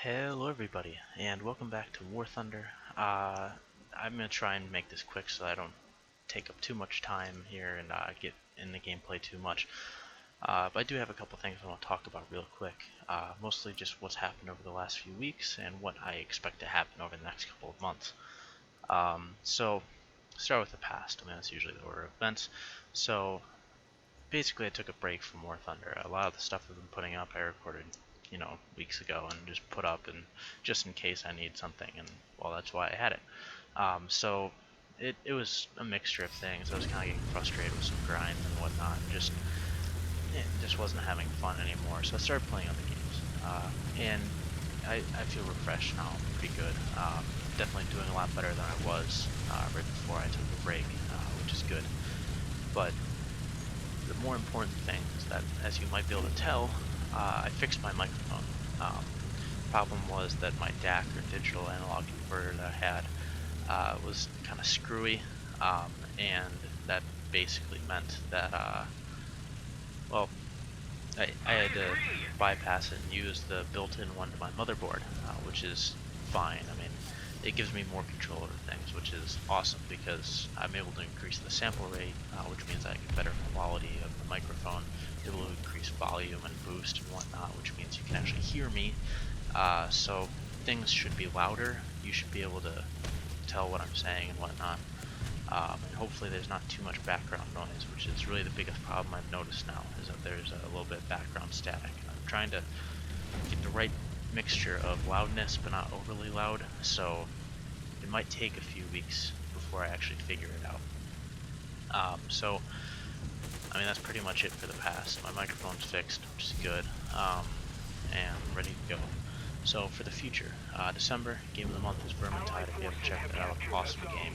Hello everybody, and welcome back to War Thunder. I'm going to try and make this quick so I don't take up too much time here and get in the gameplay too much. But I do have a couple things I want to talk about real quick. Mostly just what's happened over the last few weeks and what I expect to happen over the next couple of months. So, start with the past. I mean, that's usually the order of events. So, basically I took a break from War Thunder. A lot of the stuff I've been putting up I recorded weeks ago and just put up, and just in case I need something, and well, that's why I had it. So it was a mixture of things. I was kind of getting frustrated with some grinds and whatnot, and just wasn't having fun anymore. So I started playing other games, and I feel refreshed now, pretty good. Definitely doing a lot better than I was right before I took the break, which is good. But the more important thing is that, as you might be able to tell, I fixed my microphone. Problem was that my DAC, or digital analog converter, that I had was kind of screwy, and that basically meant that well, I had to bypass it and use the built-in one to my motherboard, which is fine. I mean, it gives me more control over things, which is awesome because I'm able to increase the sample rate, which means I get better quality of the microphone, able to increase volume and boost and whatnot, which means you can actually hear me. So things should be louder. You should be able to tell what I'm saying and whatnot. And hopefully there's not too much background noise, which is really the biggest problem I've noticed now, is that there's a little bit of background static. I'm trying to get the right mixture of loudness but not overly loud, so it might take a few weeks before I actually figure it out. So I mean, that's pretty much it for the past. My microphone's fixed, which is good, and ready to go. So for the future, December, game of the month is Vermintide. If you haven't checked that out, awesome game.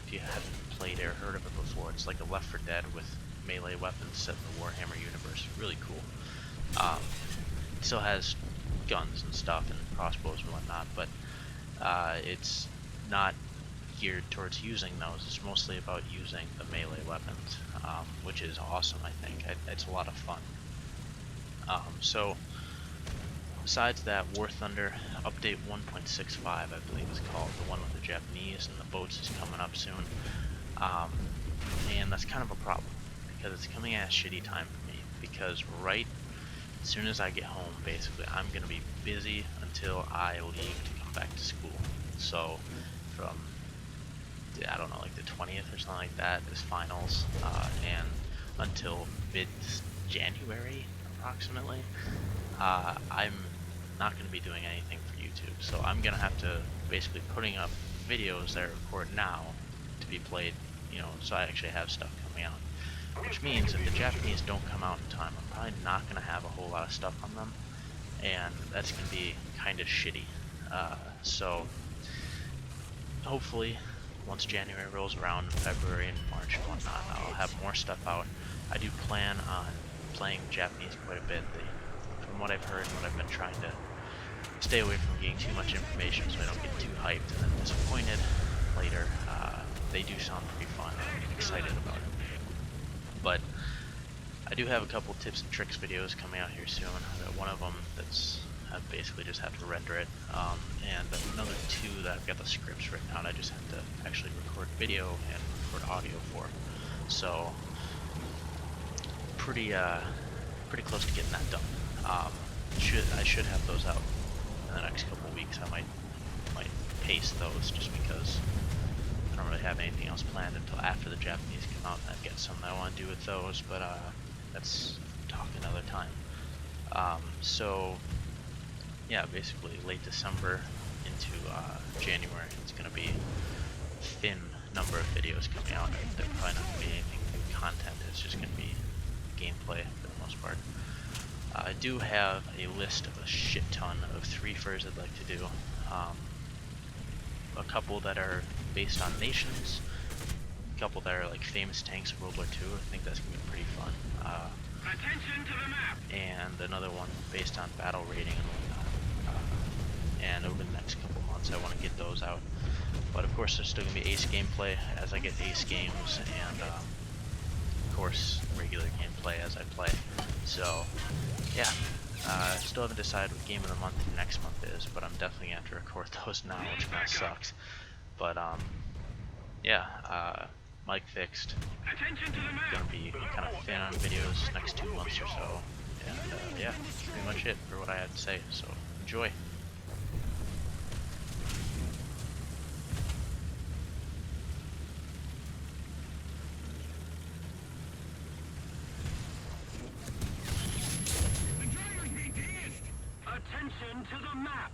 If you haven't played or heard of it before, it's like a Left 4 Dead with melee weapons set in the Warhammer universe. Really cool. It still has guns and stuff and crossbows and whatnot, but it's not geared towards using those. It's mostly about using the melee weapons, which is awesome. I think it's a lot of fun. So besides that, War Thunder update 1.65, I believe is called, the one with the Japanese and the boats, is coming up soon, and that's kind of a problem because it's coming at a shitty time for me, because right as soon as I get home, basically I'm gonna be busy until I leave to come back to school. So from, I don't know, like the 20th or something like that is finals, and until mid-January approximately, I'm not going to be doing anything for YouTube. So I'm going to have to basically putting up videos that I record now to be played, so I actually have stuff coming out. Which means if the Japanese don't come out in time, I'm probably not going to have a whole lot of stuff on them, and that's going to be kind of shitty. So hopefully once January rolls around, in February and March and whatnot, I'll have more stuff out. I do plan on playing Japanese quite a bit. From what I've heard and what I've been trying to stay away from getting too much information so I don't get too hyped and then disappointed later. They do sound pretty fun. I'm excited about it. But I do have a couple tips and tricks videos coming out here soon. One of them that's I basically just have to render it, and another two that I've got the scripts written out. I just have to actually record video and record audio for. So pretty close to getting that done. I should have those out in the next couple of weeks. I might pace those just because I don't really have anything else planned until after the Japanese come out, and I've got something I want to do with those, but that's talk another time. So yeah, basically late December into January, it's going to be a thin number of videos coming out. They're probably not going to be anything new content. It's just going to be gameplay for the most part. I do have a list of a shit ton of 3-fers I'd like to do. A couple that are based on nations, a couple that are like famous tanks of World War II. I think that's going to be pretty fun. Attention to the map. And another one based on battle rating and whatnot. And over the next couple months I want to get those out. But of course there's still going to be ace gameplay as I get ace games, and of course regular gameplay as I play. So yeah, Still haven't decided what game of the month next month is, but I'm definitely gonna have to record those now, which kind of sucks. But yeah, mic fixed. Attention to the map. Gonna be kind of thin on videos next 2 months or so, and yeah, pretty much it for what I had to say. So enjoy. Attention to the map.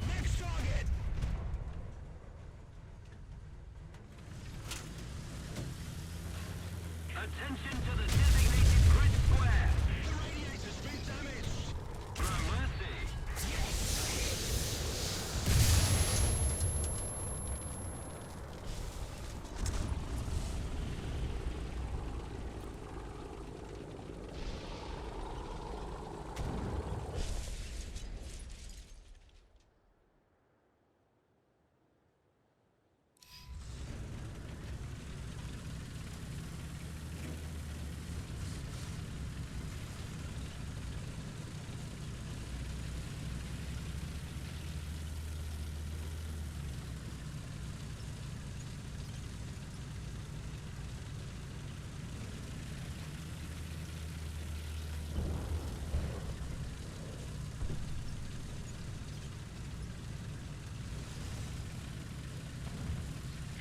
Next target! Attention to the designated grid square. The radiator's been damaged! No mercy.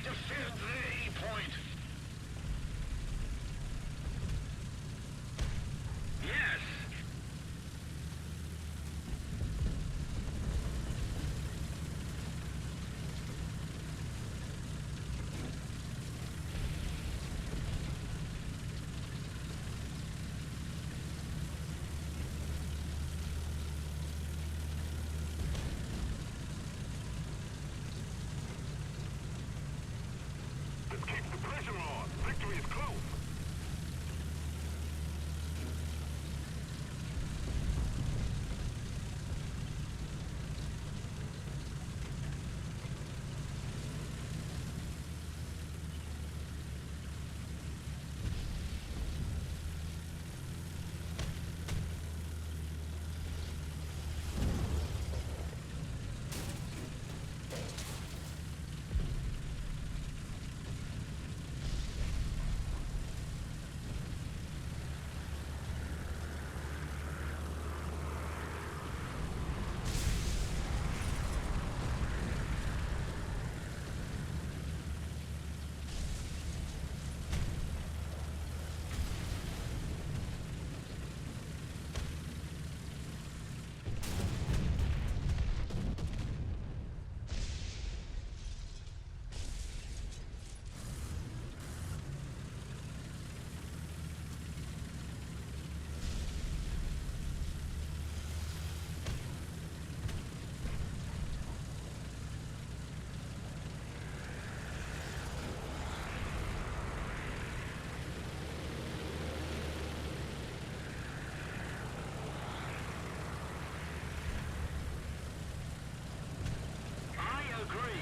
Defend the E point. Yes. Let's keep the pressure on. Victory is close. I agree.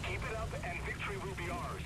Keep it up and victory will be ours.